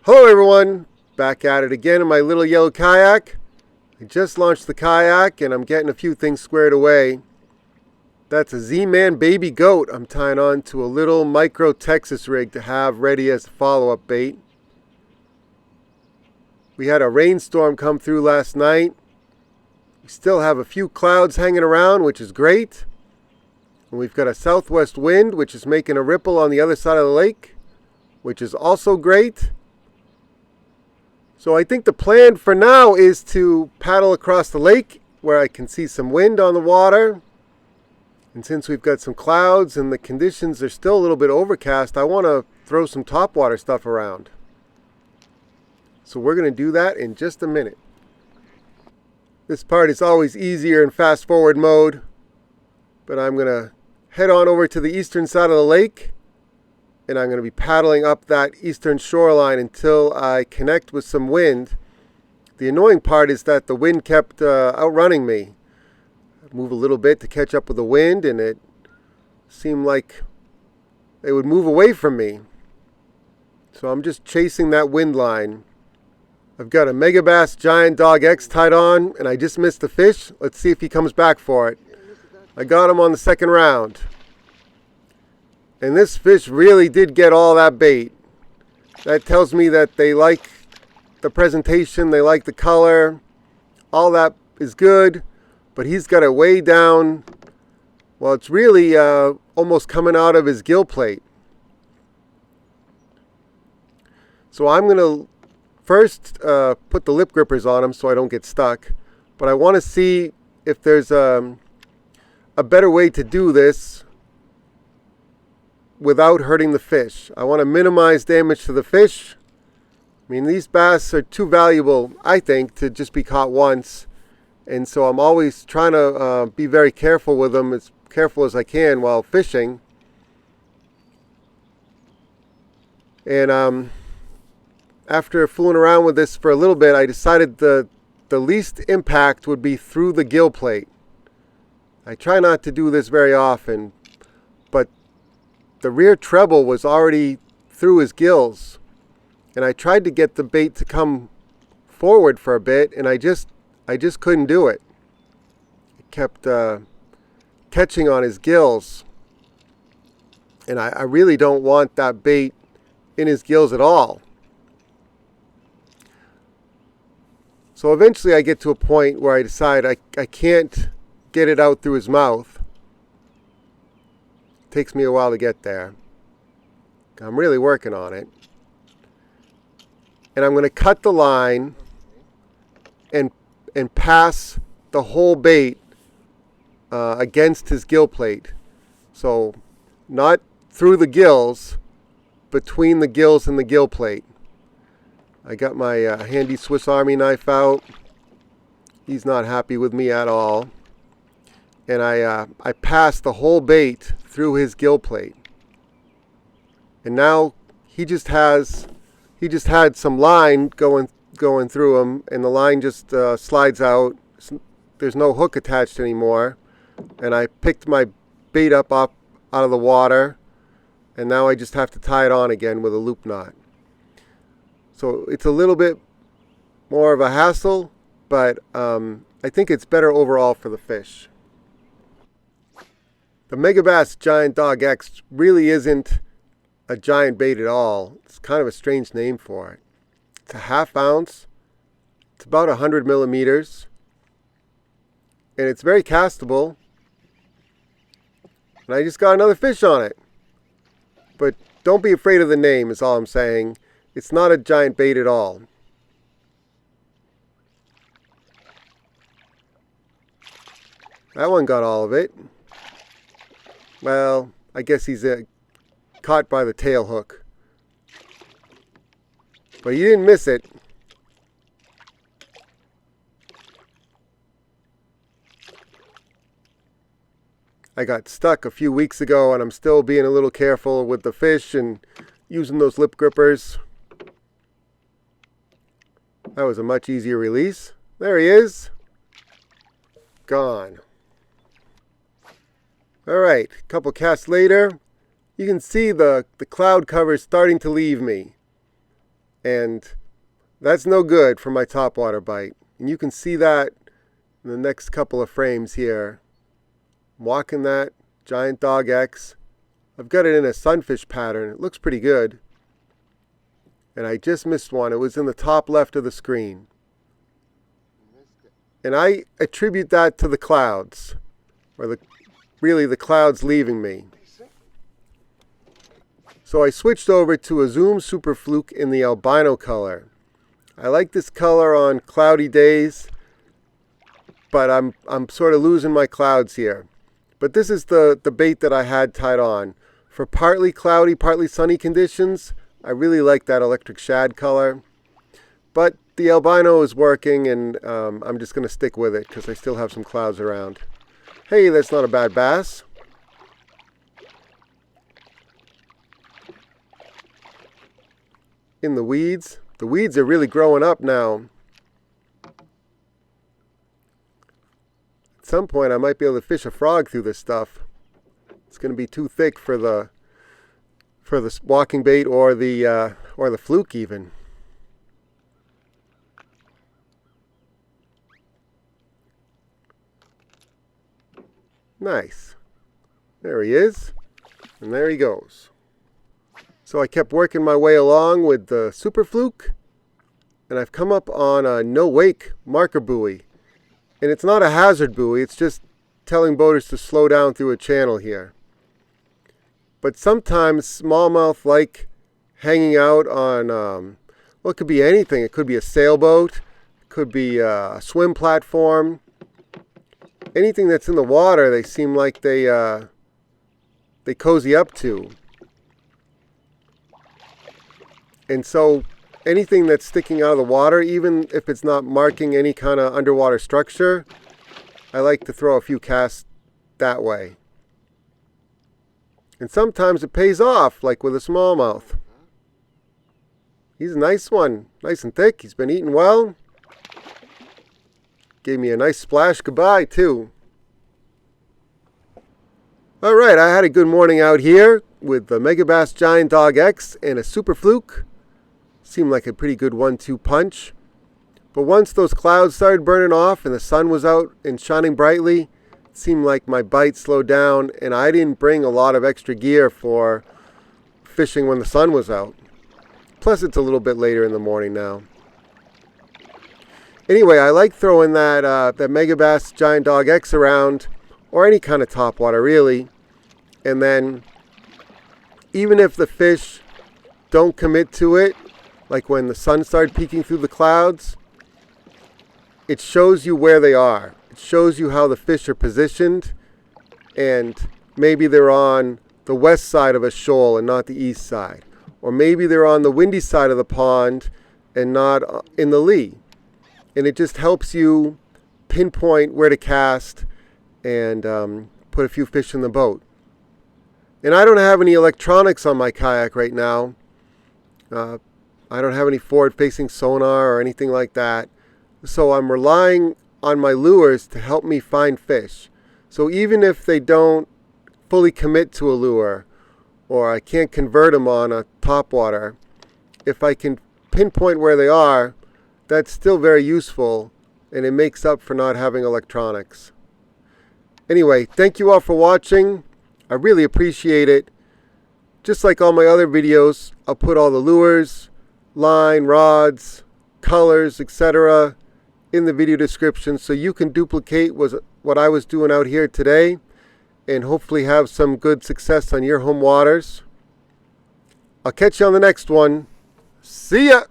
Hello everyone, back at it again in my little yellow kayak. I just launched the kayak and I'm getting a few things squared away. That's a Z-Man baby goat I'm tying on to a little micro Texas rig to have ready as a follow-up bait. We had a rainstorm come through last night. We still have a few clouds hanging around, which is great. And we've got a southwest wind which is making a ripple on the other side of the lake, which is also great. So I think the plan for now is to paddle across the lake where I can see some wind on the water. And since we've got some clouds and the conditions are still a little bit overcast, I want to throw some topwater stuff around. So we're going to do that in just a minute. This part is always easier in fast forward mode, but I'm going to head on over to the eastern side of the lake. And I'm going to be paddling up that eastern shoreline until I connect with some wind. The annoying part is that the wind kept outrunning me. I'd move a little bit to catch up with the wind, and it seemed like they would move away from me. So I'm just chasing that wind line. I've got a Megabass Giant Dog X tied on, and I just missed the fish. Let's see if he comes back for it. I got him on the second round. And this fish really did get all that bait. That tells me that they like the presentation, they like the color. All that is good, but he's got it way down. Well, it's really almost coming out of his gill plate. So I'm going to first put the lip grippers on him so I don't get stuck. But I want to see if there's a better way to do this without hurting the fish. I want to minimize damage to the fish. I mean, these bass are too valuable, I think, to just be caught once. And so I'm always trying to be very careful with them, as careful as I can while fishing. And after fooling around with this for a little bit, I decided the least impact would be through the gill plate. I try not to do this very often, but the rear treble was already through his gills, and I tried to get the bait to come forward for a bit, and I just couldn't do it. It kept catching on his gills, and I really don't want that bait in his gills at all. So eventually I get to a point where I decide I can't get it out through his mouth. Takes me a while to get there. I'm really working on it. And I'm going to cut the line and pass the whole bait against his gill plate. So not through the gills, between the gills and the gill plate. I got my handy Swiss Army knife out. He's not happy with me at all. And I passed the whole bait through his gill plate. And now he just had some line going through him, and the line just slides out. There's no hook attached anymore. And I picked my bait up out of the water, and now I just have to tie it on again with a loop knot. So it's a little bit more of a hassle, but I think it's better overall for the fish. The Megabass Giant Dog X really isn't a giant bait at all. It's kind of a strange name for it. It's a ½ ounce. It's about 100 millimeters. And it's very castable. And I just got another fish on it. But don't be afraid of the name is all I'm saying. It's not a giant bait at all. That one got all of it. Well, I guess he's caught by the tail hook. But he didn't miss it. I got stuck a few weeks ago, and I'm still being a little careful with the fish and using those lip grippers. That was a much easier release. There he is. Gone. Alright, a couple casts later, you can see the cloud cover starting to leave me. And that's no good for my topwater bite. And you can see that in the next couple of frames here. I'm walking that Giant Dog X. I've got it in a sunfish pattern. It looks pretty good. And I just missed one. It was in the top left of the screen. And I attribute that to the clouds. Or really the clouds leaving me. So I switched over to a Zoom Super Fluke in the albino color. I like this color on cloudy days, but I'm sort of losing my clouds here. But this is the bait that I had tied on. For partly cloudy, partly sunny conditions, I really like that electric shad color. But the albino is working, and I'm just going to stick with it because I still have some clouds around. Hey, that's not a bad bass. In the weeds. The weeds are really growing up now. At some point I might be able to fish a frog through this stuff. It's going to be too thick for the walking bait or the fluke even. Nice. There he is. And there he goes. So I kept working my way along with the Super Fluke, and I've come up on a no wake marker buoy. And it's not a hazard buoy, it's just telling boaters to slow down through a channel here. But sometimes smallmouth like hanging out on, well, it could be anything. It could be a sailboat, it could be a swim platform. Anything that's in the water, they seem like they cozy up to. And so anything that's sticking out of the water, even if it's not marking any kind of underwater structure, I like to throw a few casts that way. And sometimes it pays off, like with a smallmouth. He's a nice one, nice and thick. He's been eating well. Gave me a nice splash goodbye too. Alright, I had a good morning out here with the Megabass Giant Dog X and a Super Fluke. Seemed like a pretty good 1-2 punch. But once those clouds started burning off and the sun was out and shining brightly, it seemed like my bite slowed down, and I didn't bring a lot of extra gear for fishing when the sun was out. Plus it's a little bit later in the morning now. Anyway, I like throwing that Megabass Giant Dog X around, or any kind of topwater really. And then even if the fish don't commit to it, like when the sun started peeking through the clouds, it shows you where they are. It shows you how the fish are positioned, and maybe they're on the west side of a shoal and not the east side. Or maybe they're on the windy side of the pond and not in the lee. And it just helps you pinpoint where to cast and put a few fish in the boat. And I don't have any electronics on my kayak right now. I don't have any forward-facing sonar or anything like that. So I'm relying on my lures to help me find fish. So even if they don't fully commit to a lure, or I can't convert them on a topwater, if I can pinpoint where they are, that's still very useful, and it makes up for not having electronics. Anyway, thank you all for watching. I really appreciate it. Just like all my other videos, I'll put all the lures, line, rods, colors, etc. in the video description so you can duplicate what I was doing out here today and hopefully have some good success on your home waters. I'll catch you on the next one. See ya!